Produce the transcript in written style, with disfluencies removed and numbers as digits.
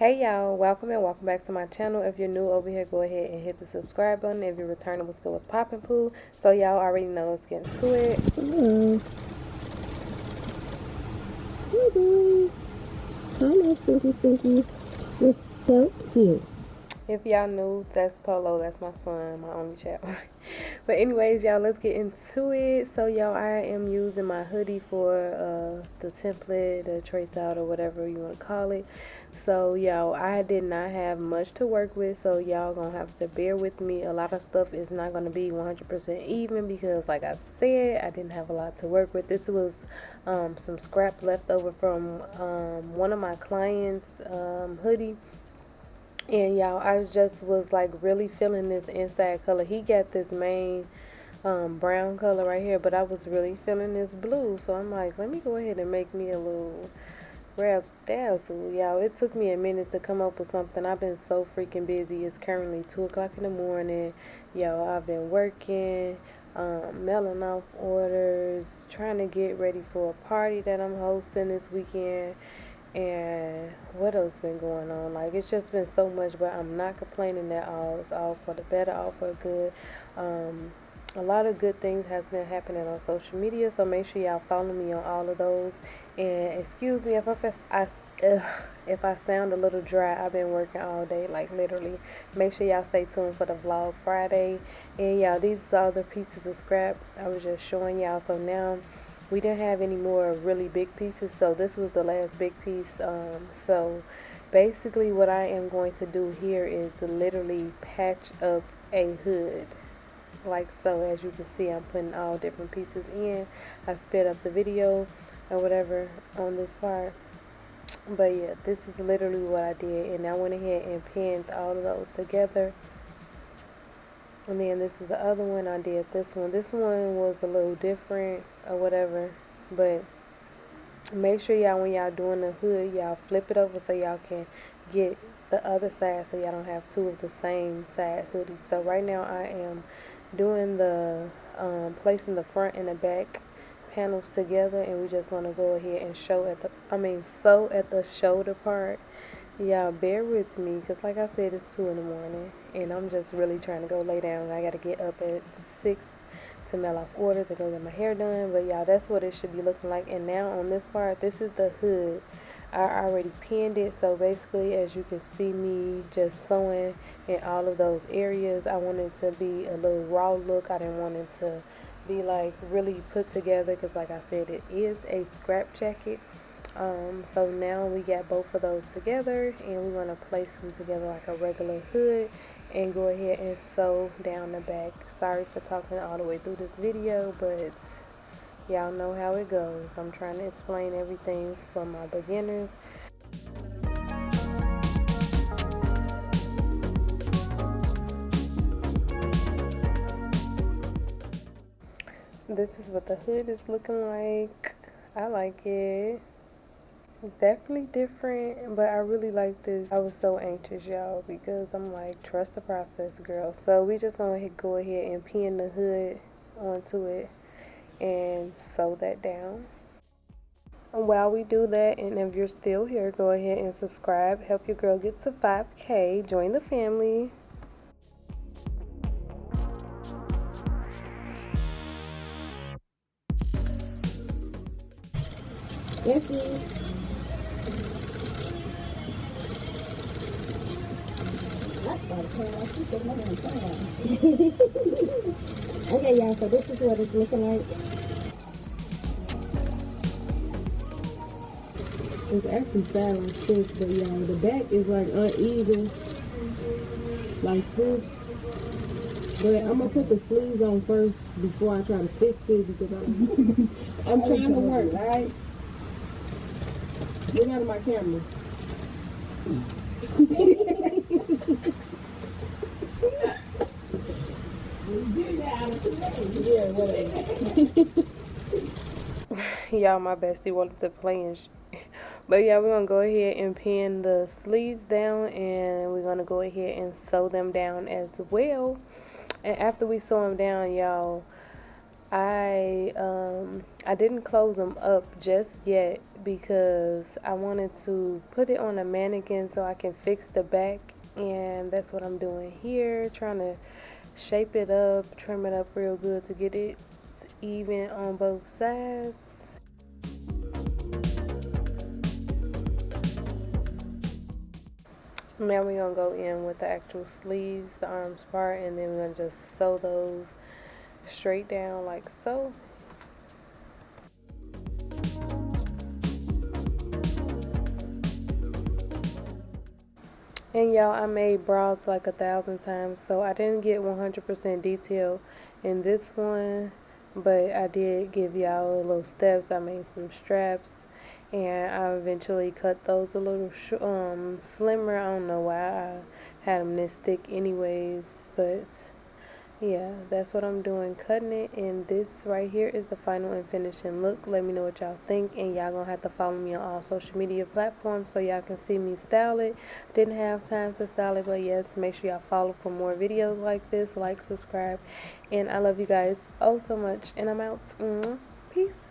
Hey y'all, welcome and welcome back to my channel. If you're new over here, go ahead and hit the subscribe button. If you're returning, what's good, what's poppin' poo. So y'all already know, let's get into it. Hello. Hey boys. Hi my stinky. You're so cute. If y'all new, that's Polo, that's my son, my only child. But anyways, y'all, let's get into it. So y'all, I am using my hoodie for the template, the trace out, or whatever you want to call it. So y'all, I did not have much to work with, so y'all gonna have to bear with me. A lot of stuff is not gonna be 100% even because, like I said, I didn't have a lot to work with. This was some scrap left over from one of my clients' hoodie. And y'all, I just was like really feeling this inside color. He got this main brown color right here, but I was really feeling this blue. So I'm like, let me go ahead and make me a little razzle dazzle. Y'all, it took me a minute to come up with something. I've been so freaking busy. It's currently 2 o'clock in the morning. Y'all, I've been working, mailing off orders, trying to get ready for a party that I'm hosting this weekend. And what else been going on? Like, it's just been so much, but I'm not complaining at all. It's all for the better, all for the good. A lot of good things has been happening on social media, so make sure y'all follow me on all of those. And excuse me if I sound a little dry. I've been working all day, like literally. Make sure y'all stay tuned for the vlog Friday. And y'all, these are the pieces of scrap I was just showing y'all. So now we didn't have any more really big pieces, so this was the last big piece. So basically what I am going to do here is literally patch up a hood like so. As you can see, I'm putting all different pieces in. I sped up the video or whatever on this part, but yeah, this is literally what I did. And I went ahead and pinned all of those together. And then this is the other one. I did this one. This one was a little different or whatever. But make sure y'all, when y'all doing the hood, y'all flip it over so y'all can get the other side, so y'all don't have two of the same side hoodies. So right now I am doing the placing the front and the back panels together, and we're just gonna go ahead and sew at the shoulder part. Y'all bear with me, because like I said, it's 2 in the morning and I'm just really trying to go lay down. I gotta get up at 6 to mail off orders and go get my hair done. But y'all, that's what it should be looking like. And now on this part, this is the hood. I already pinned it, so basically, as you can see me just sewing in all of those areas. I wanted it to be a little raw look. I didn't want it to be like really put together, because like I said, it is a scrap jacket. So now we got both of those together, and we're going to place them together like a regular hood and go ahead and sew down the back. Sorry for talking all the way through this video, but y'all know how it goes. I'm trying to explain everything for my beginners. This is what the hood is looking like. I like it. Definitely different, but I really like this. I was so anxious, y'all, because I'm like, trust the process, girl. So we just gonna go ahead and pin the hood onto it and sew that down. And while we do that, and if you're still here, go ahead and subscribe. Help your girl get to 5K. Join the family. Yes, you. Okay, y'all, so this is what it's looking like. It's actually fat like this, but y'all, the back is like uneven, like this. But I'm gonna put the sleeves on first before I try to fix it, because I'm trying to work, alright? Get out of my camera. Yeah, whatever. Y'all, my bestie wanted to play and but yeah, we're gonna go ahead and pin the sleeves down, and we're gonna go ahead and sew them down as well. And after we sew them down, y'all, I didn't close them up just yet because I wanted to put it on a mannequin so I can fix the back, and that's what I'm doing here, trying to shape it up, trim it up real good to get it even on both sides. Now we're gonna go in with the actual sleeves, the arms part, and then we're gonna just sew those straight down like so. And y'all, I made bras like 1,000 times, so I didn't get 100% detail in this one, but I did give y'all little steps. I made some straps, and I eventually cut those a little slimmer. I don't know why I had them this thick anyways, but yeah, that's what I'm doing, cutting it, and this right here is the final and finishing look. Let me know what y'all think, and y'all gonna have to follow me on all social media platforms so y'all can see me style it. Didn't have time to style it, but yes, make sure y'all follow for more videos like this, like, subscribe, and I love you guys oh so much, and I'm out. Peace.